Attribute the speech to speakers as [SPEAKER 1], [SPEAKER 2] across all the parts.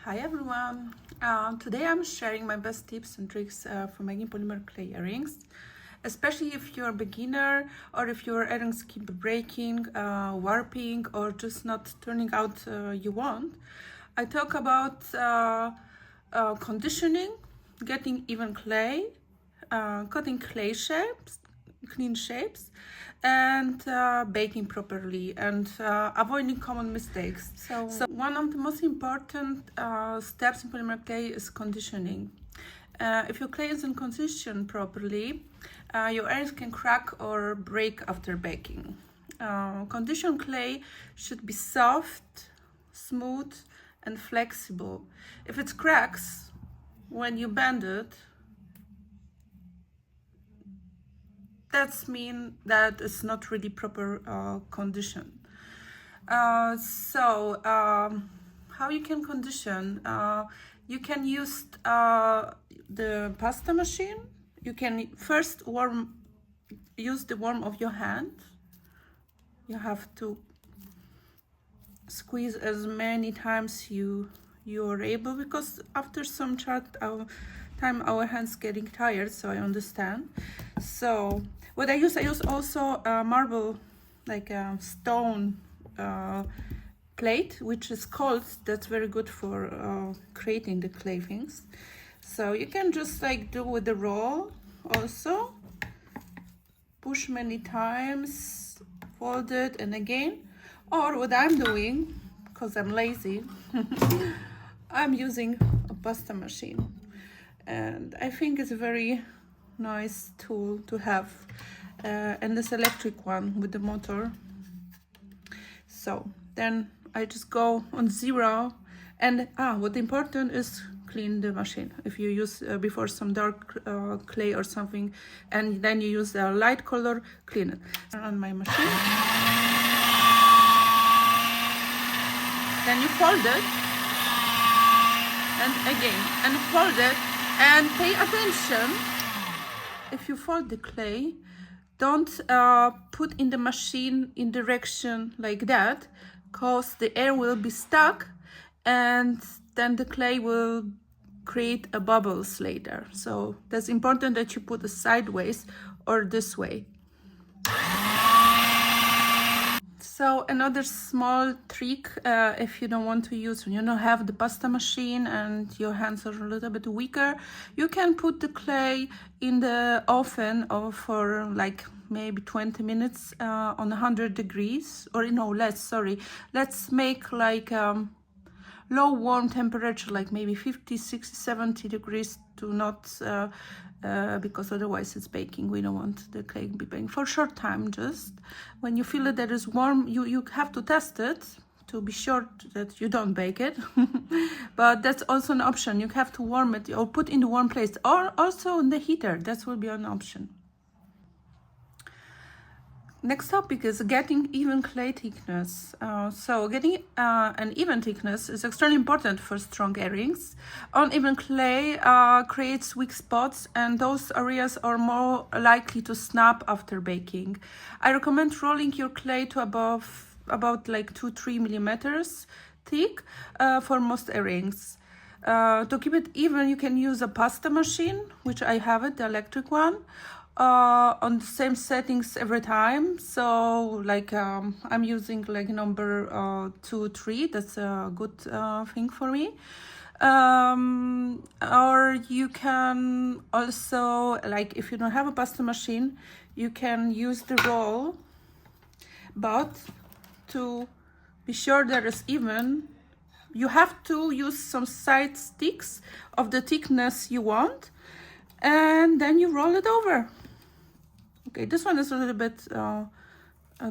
[SPEAKER 1] Hi everyone! Today I'm sharing my best tips and tricks for making polymer clay earrings, especially if you're a beginner or if your earrings keep breaking, warping, or just not turning out you want. I talk about conditioning, getting even clay, cutting clay shapes, clean shapes, and baking properly, and avoiding common mistakes. So one of the most important steps in polymer clay is conditioning. If your clay isn't conditioned properly, your earrings can crack or break after baking. Conditioned clay should be soft, smooth, and flexible. If it cracks when you bend it, that's mean that it's not really proper condition. How you can condition? You can use the pasta machine. You can first use the warmth of your hand. You have to squeeze as many times you're able, because after some time our hands getting tired, so I understand. So what I use also marble, like a stone plate, which is cold. That's very good for creating the clay things. So you can just like do with the roll also, push many times, fold it, and again. Or what I'm doing, because I'm lazy, I'm using a pasta machine, and I think it's a very nice tool to have, and this electric one with the motor. So then I just go on 0, and what important is clean the machine. If you use before some dark clay or something, and then you use a light color, clean it. On my machine, then you fold it, and again, and fold it, and pay attention. If you fold the clay, don't put in the machine in direction like that, because the air will be stuck, and then the clay will create a bubbles later. So that's important that you put it sideways or this way. So another small trick, if you don't want to use, when you don't have the pasta machine and your hands are a little bit weaker, you can put the clay in the oven for like maybe 20 minutes on 100 degrees, or no, less, sorry. Let's make like low warm temperature, like maybe 50, 60, 70 degrees, to not because otherwise it's baking. We don't want the clay to be baking for a short time. Just when you feel that it is warm, you have to test it to be sure that you don't bake it. But that's also an option. You have to warm it or put in the warm place, or also in the heater. That will be an option. Next topic is getting even clay thickness. So getting an even thickness is extremely important for strong earrings. Uneven clay creates weak spots, and those areas are more likely to snap after baking. I recommend rolling your clay to about like 2-3 millimeters thick for most earrings. To keep it even, you can use a pasta machine, which I have it, the electric one, on the same settings every time. So like I'm using like number 2, 3. That's a good thing for me. Or you can also, like if you don't have a pasta machine, you can use the roll, but to be sure that it's even, you have to use some side sticks of the thickness you want, and then you roll it over. Okay, this one is a little bit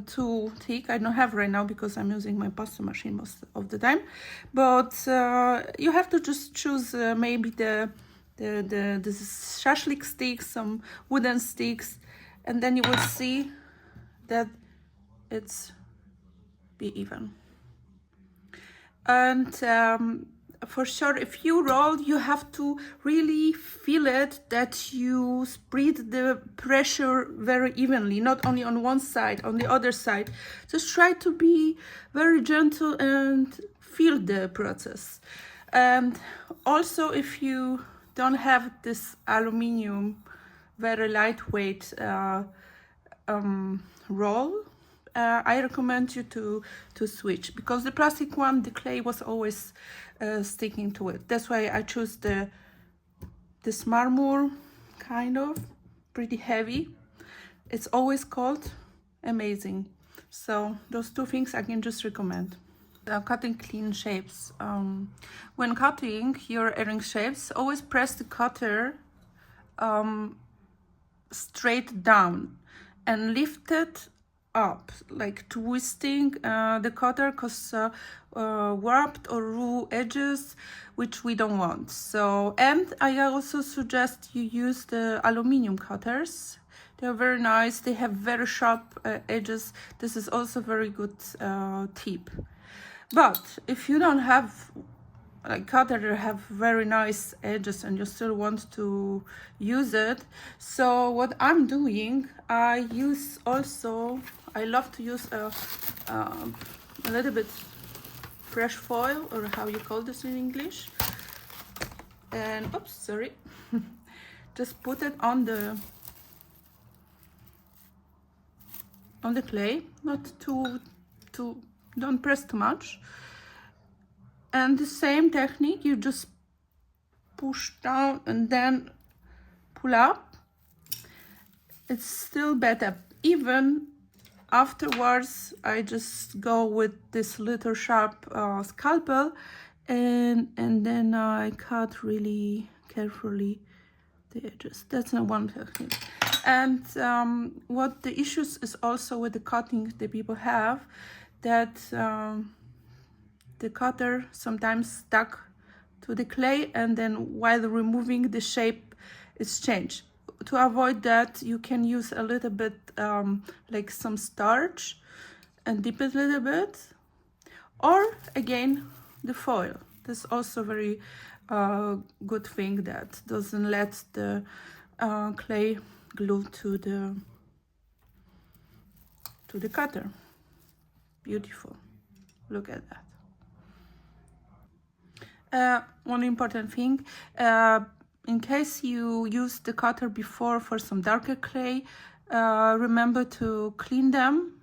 [SPEAKER 1] too thick. I don't have right now because I'm using my pasta machine most of the time. But you have to just choose maybe the shashlik sticks, some wooden sticks, and then you will see that it's be even. And for sure, if you roll, you have to really feel it, that you spread the pressure very evenly, not only on one side, on the other side. Just try to be very gentle and feel the process. And also, if you don't have this aluminum, very lightweight roll, I recommend you to switch, because the plastic one, the clay was always sticking to it. That's why I choose this marmor, kind of pretty heavy. It's always cold, amazing. So those two things I can just recommend. Cutting clean shapes. When cutting your earring shapes, always press the cutter straight down and lift it up, like twisting the cutter, because warped or raw edges, which we don't want. So, and I also suggest you use the aluminum cutters. They're very nice. They have very sharp edges. This is also very good tip. But if you don't have like cutter that have very nice edges and you still want to use it, so what I'm doing, I love to use a little bit fresh foil, or how you call this in English, and oops, sorry, just put it on the clay, not too, don't press too much. And the same technique, you just push down and then pull up. It's still better. Even afterwards, I just go with this little sharp scalpel, and then I cut really carefully the edges. That's one technique. And what the issues is also with the cutting that people have, that the cutter sometimes stuck to the clay, and then while removing, the shape is changed. To avoid that, you can use a little bit like some starch and dip it a little bit, or again the foil. This is also very good thing that doesn't let the clay glue to the cutter. Beautiful. Look at that. One important thing, in case you use the cutter before for some darker clay, remember to clean them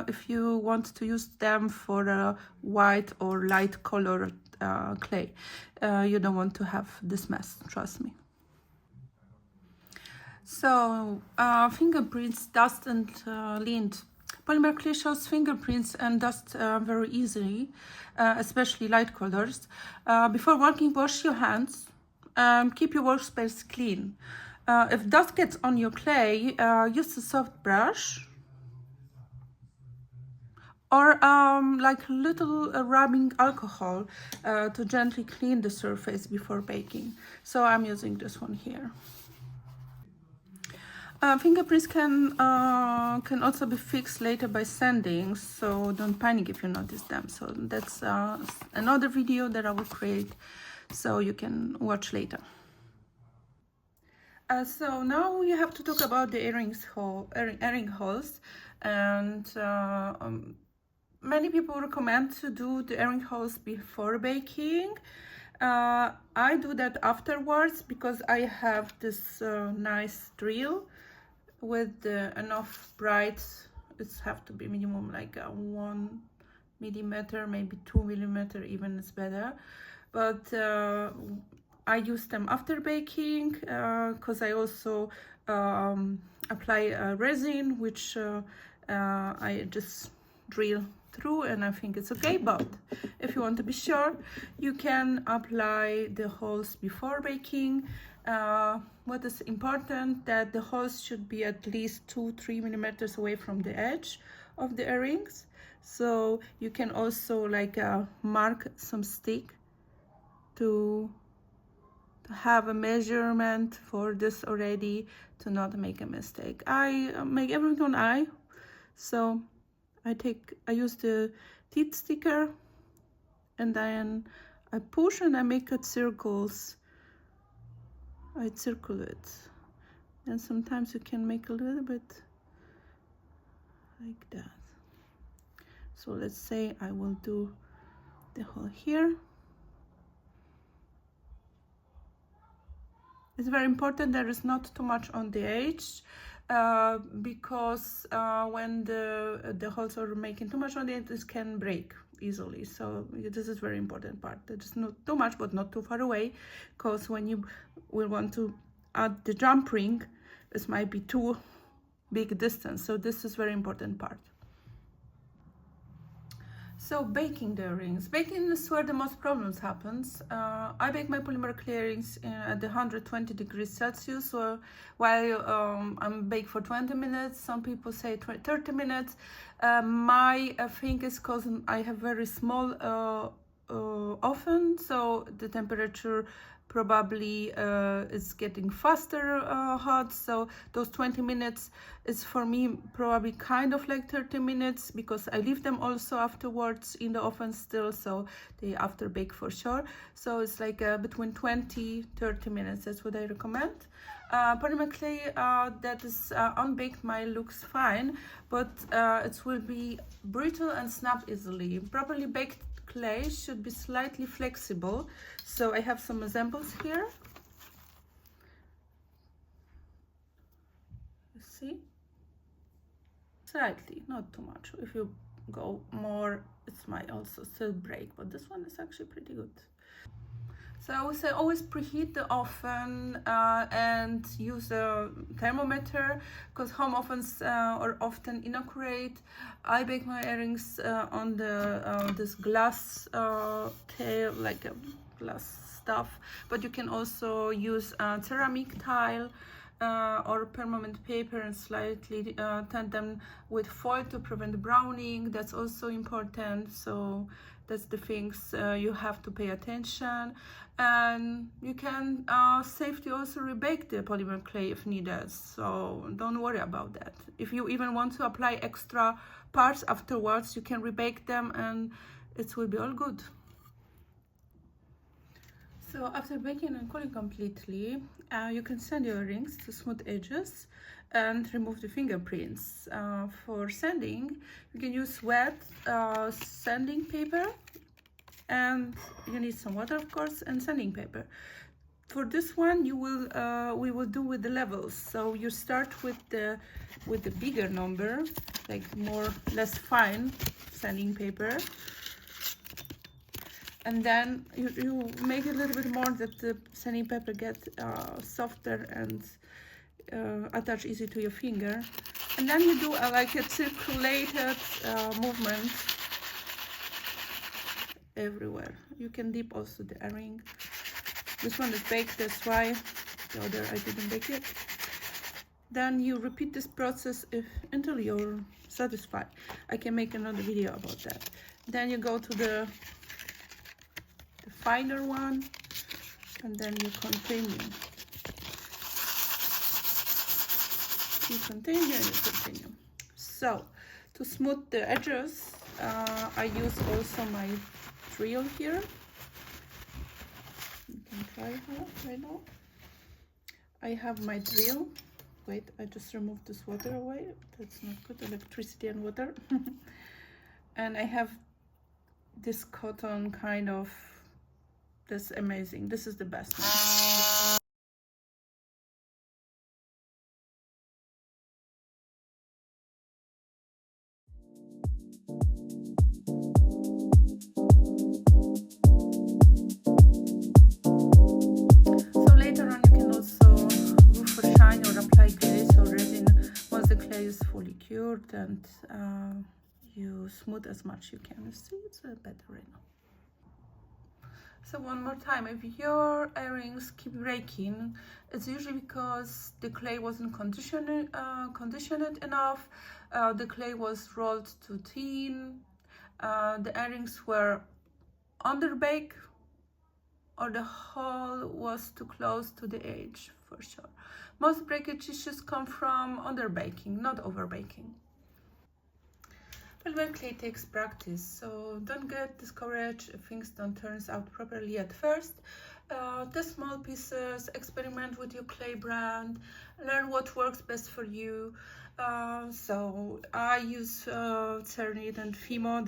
[SPEAKER 1] if you want to use them for a white or light colored clay. You don't want to have this mess, trust me. So, fingerprints, dust and lint. Polymer clay shows fingerprints and dust very easily, especially light colors. Before working, wash your hands. Keep your workspace clean. If dust gets on your clay, use a soft brush, or like little rubbing alcohol to gently clean the surface before baking. So I'm using this one here. Fingerprints can also be fixed later by sanding, so don't panic if you notice them. So that's another video that I will create, so you can watch later. So now we have to talk about the earring holes, and many people recommend to do the earring holes before baking. I do that afterwards because I have this nice drill with enough bright. It's have to be minimum like 1 millimeter, maybe 2 millimeter even is better, but I use them after baking because I also apply resin, which I just drill through, and I think it's okay. But if you want to be sure, you can apply the holes before baking. What is important, that the holes should be at least 2-3 millimeters away from the edge of the earrings. So you can also like mark some stick to have a measurement for this already, to not make a mistake. I make everything on eye, so I use the teeth sticker, and then I push and I make it circles. I circle it, and sometimes you can make a little bit like that. So let's say I will do the hole here, It's very important there is not too much on the edge, because when the holes are making too much on the edge, this can break easily. So this is very important part. There is not too much, but not too far away, because when you will want to add the jump ring, this might be too big distance. So this is very important part. So baking the rings. Baking is where the most problems happens. I bake my polymer clay rings at the 120 degrees Celsius, so while I'm bake for 20 minutes. Some people say 30 minutes. My thing is because I have very small oven, so the temperature probably is getting faster hot, so those 20 minutes is for me probably kind of like 30 minutes, because I leave them also afterwards in the oven still, so they after bake for sure. So it's like between 20-30 minutes. That's what I recommend. Polymer clay that is unbaked might looks fine, but it will be brittle and snap easily. Properly baked clay should be slightly flexible, so I have some examples here. You see, slightly, not too much. If you go more, it might also still break, but this one is actually pretty good. So I would say always preheat the oven and use a thermometer, because home ovens are often inaccurate. I bake my earrings on the this glass tail, like a glass stuff, but you can also use ceramic tile or permanent paper and slightly tint them with foil to prevent browning. That's also important. So that's the things you have to pay attention. And you can safely also rebake the polymer clay if needed, so don't worry about that. If you even want to apply extra parts afterwards, you can rebake them and it will be all good. So after baking and cooling completely, you can sand your rings to smooth edges and remove the fingerprints. For sanding, you can use wet sanding paper, and you need some water, of course, and sanding paper. For this one, you will we will do with the levels. So you start with the bigger number, like less fine sanding paper, and then you make it a little bit more that the sanding paper get softer and attach easy to your finger. And then you do like a circulated movement everywhere. You can dip also the earring. This one is baked, that's why the other I didn't bake it. Then you repeat this process until you're satisfied. I can make another video about that. Then you go to the finer one, and then you continue. You continue and you continue. So to smooth the edges, I use also my drill here. You can try her right now. I have my drill. Wait, I just removed this water away. That's not good, electricity and water. And I have this cotton kind of, that's amazing. This is the best one. So later on you can also go for shine or apply glaze or resin once the clay is fully cured, and you smooth as much you can. You see, it's better right now. So one more time, if your earrings keep breaking, it's usually because the clay wasn't conditioned enough, the clay was rolled too thin, the earrings were underbaked, or the hole was too close to the edge, for sure. Most breakage issues come from underbaking, not overbaking. Polymer clay takes practice, so don't get discouraged if things don't turn out properly at first. Test small pieces, experiment with your clay brand, learn what works best for you. So I use Cernit and Fimo.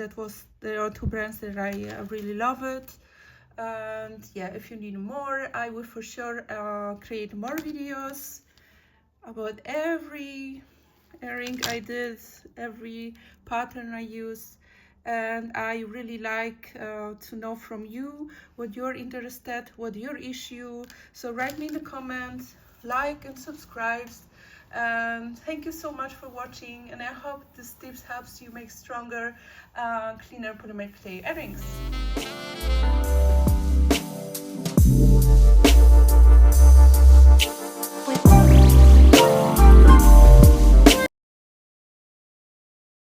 [SPEAKER 1] There are two brands that I really love it. And yeah, if you need more, I will for sure create more videos about every earring I did, every pattern I use. And I really like to know from you what you're interested, what your issue. So write me in the comments, like and subscribe. And thank you so much for watching, and I hope this tips helps you make stronger, cleaner polymer clay earrings.